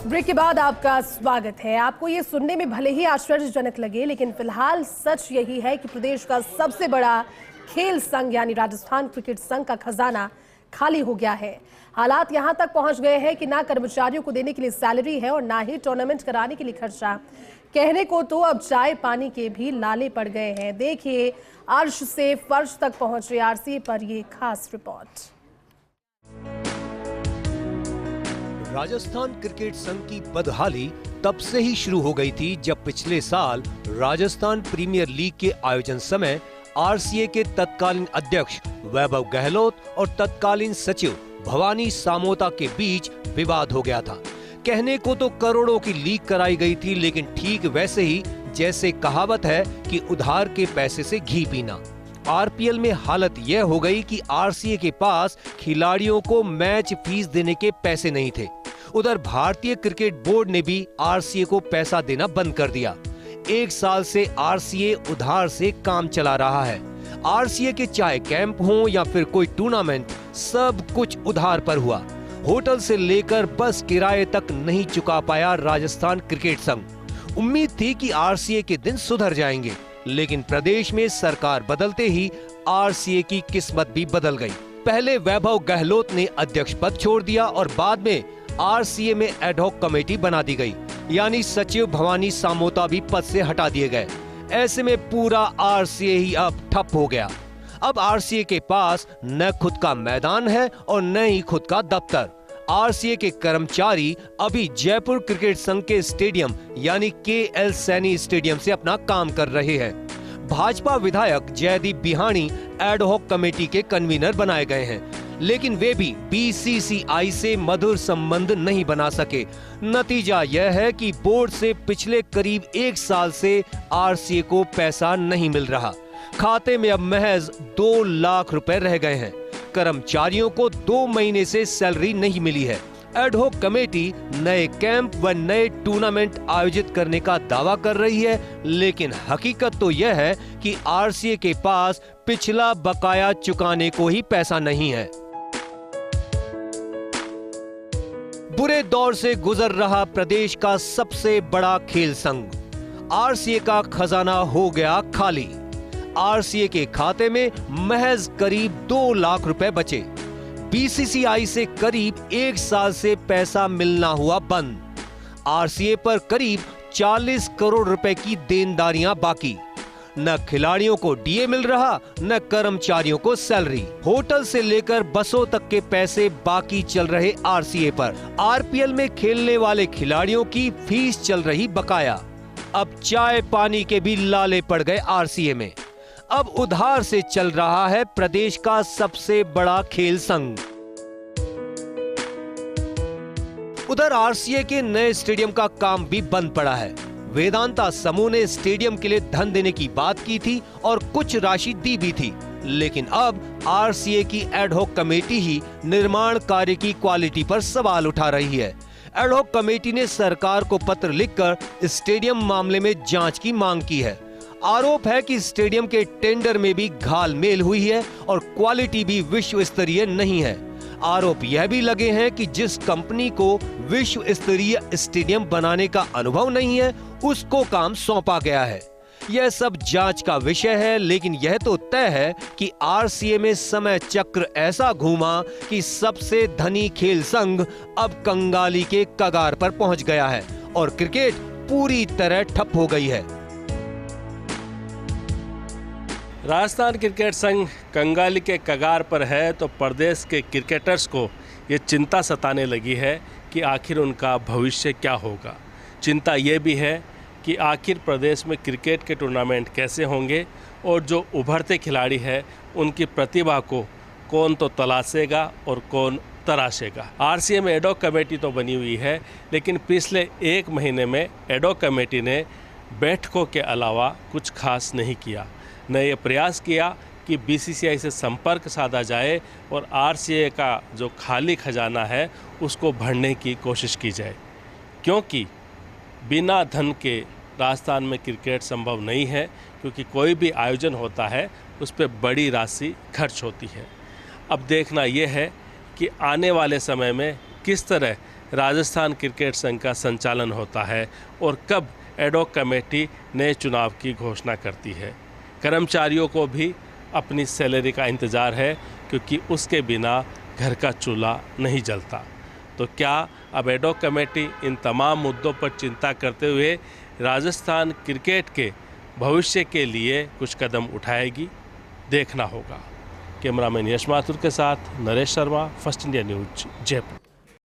Break के बाद आपका स्वागत है। आपको ये सुनने में भले ही आश्चर्यजनक लगे, लेकिन फिलहाल सच यही है कि प्रदेश का सबसे बड़ा खेल संघ यानी राजस्थान क्रिकेट संघ का खजाना खाली हो गया है। हालात यहां तक पहुंच गए हैं कि ना कर्मचारियों को देने के लिए सैलरी है और ना ही टूर्नामेंट कराने के लिए खर्चा। कहने को तो अब चाय पानी के भी लाले पड़ गए हैं। देखिए अर्श से फर्श तक पहुंचे आरसीए पर ये खास रिपोर्ट। राजस्थान क्रिकेट संघ की बदहाली तब से ही शुरू हो गई थी जब पिछले साल राजस्थान प्रीमियर लीग के आयोजन समय आरसीए के तत्कालीन अध्यक्ष वैभव गहलोत और तत्कालीन सचिव भवानी सामोता के बीच विवाद हो गया था। कहने को तो करोड़ों की लीग कराई गई थी, लेकिन ठीक वैसे ही जैसे कहावत है कि उधार के पैसे से घी पीना। आरपीएल में हालत यह हो गई कि आरसीए के पास खिलाड़ियों को मैच फीस देने के पैसे नहीं थे। उधर भारतीय क्रिकेट बोर्ड ने भी आरसीए को पैसा देना बंद कर दिया। एक साल से आरसीए उधार से काम चला रहा है। आरसीए के चाहे कैंप हो या फिर कोई टूर्नामेंट, सब कुछ उधार पर हुआ। होटल से लेकर बस किराए तक नहीं चुका पाया राजस्थान क्रिकेट संघ। उम्मीद थी कि आरसीए के दिन सुधर जाएंगे, लेकिन प्रदेश में सरकार बदलते ही आरसीए की किस्मत भी बदल गई। पहले वैभव गहलोत ने अध्यक्ष पद छोड़ दिया और बाद में आरसीए में एडहॉक कमेटी बना दी गई, यानी सचिव भवानी सामोता भी पद से हटा दिए गए। ऐसे में पूरा आरसीए ही अब ठप हो गया। अब आरसीए के पास न खुद का मैदान है और न ही खुद का दफ्तर। आरसीए के कर्मचारी अभी जयपुर क्रिकेट संघ के स्टेडियम यानी केएल सैनी स्टेडियम से अपना काम कर रहे हैं। भाजपा विधायक जयदीप बिहानी एडहॉक कमेटी के कन्वीनर बनाए गए हैं, लेकिन वे भी बीसीसीआई से मधुर संबंध नहीं बना सके। नतीजा यह है कि बोर्ड से पिछले करीब एक साल से आरसीए को पैसा नहीं मिल रहा। खाते में अब महज 2 लाख रुपए रह गए हैं। कर्मचारियों को 2 महीने से सैलरी नहीं मिली है। एडहॉक कमेटी नए कैंप व नए टूर्नामेंट आयोजित करने का दावा कर रही है, लेकिन हकीकत तो यह है कि आरसीए के पास पिछला बकाया चुकाने को ही पैसा नहीं है। बुरे दौर से गुजर रहा प्रदेश का सबसे बड़ा खेल संघ, आरसीए का खजाना हो गया खाली। आरसीए के खाते में महज करीब 2 लाख रुपए बचे। बीसीसीआई से करीब 1 साल से पैसा मिलना हुआ बंद। आरसीए पर करीब 40 करोड़ रुपए की देनदारियां बाकी। न खिलाड़ियों को डीए मिल रहा, न कर्मचारियों को सैलरी। होटल से लेकर बसों तक के पैसे बाकी चल रहे आरसीए पर। आरपीएल में खेलने वाले खिलाड़ियों की फीस चल रही बकाया। अब चाय पानी के भी लाले पड़ गए आरसीए में। अब उधार से चल रहा है प्रदेश का सबसे बड़ा खेल संघ। उधर आरसीए के नए स्टेडियम का काम भी बंद पड़ा है। वेदांता समूह ने स्टेडियम के लिए धन देने की बात की थी और कुछ राशि दी भी थी, लेकिन अब आरसीए की एडहॉक कमेटी ही निर्माण कार्य की क्वालिटी पर सवाल उठा रही है। एडहॉक कमेटी ने सरकार को पत्र लिखकर स्टेडियम मामले में जांच की मांग की है। आरोप है कि स्टेडियम के टेंडर में भी घालमेल हुई है और क्वालिटी भी विश्व स्तरीय नहीं है। आरोप यह भी लगे हैं कि जिस कंपनी को विश्व स्तरीय स्टेडियम बनाने का अनुभव नहीं है, उसको काम सौंपा गया है। यह सब जांच का विषय है, लेकिन यह तो तय है कि आरसीए में समय चक्र ऐसा घूमा कि सबसे धनी खेल संघ अब कंगाली के कगार पर पहुंच गया है और क्रिकेट पूरी तरह ठप हो गई है। राजस्थान क्रिकेट संघ कंगाली के कगार पर है तो प्रदेश के क्रिकेटर्स को ये चिंता सताने लगी है कि आखिर उनका भविष्य क्या होगा। चिंता ये भी है कि आखिर प्रदेश में क्रिकेट के टूर्नामेंट कैसे होंगे और जो उभरते खिलाड़ी हैं उनकी प्रतिभा को कौन तो तलाशेगा और कौन तराशेगा। आरसीए में एडहॉक कमेटी तो बनी हुई है, लेकिन पिछले 1 महीने में एडहॉक कमेटी ने बैठकों के अलावा कुछ खास नहीं किया। न ये प्रयास किया कि बीसीसीआई से संपर्क साधा जाए और आरसीए का जो खाली खजाना है उसको भरने की कोशिश की जाए, क्योंकि बिना धन के राजस्थान में क्रिकेट संभव नहीं है, क्योंकि कोई भी आयोजन होता है उस पर बड़ी राशि खर्च होती है। अब देखना यह है कि आने वाले समय में किस तरह राजस्थान क्रिकेट संघ का संचालन होता है और कब एडॉक कमेटी नए चुनाव की घोषणा करती है। कर्मचारियों को भी अपनी सैलरी का इंतज़ार है, क्योंकि उसके बिना घर का चूल्हा नहीं जलता। तो क्या अब एडॉक कमेटी इन तमाम मुद्दों पर चिंता करते हुए राजस्थान क्रिकेट के भविष्य के लिए कुछ कदम उठाएगी? देखना होगा। कैमरामैन यश माथुर के साथ Naresh Sharma, first India news, Jaipur.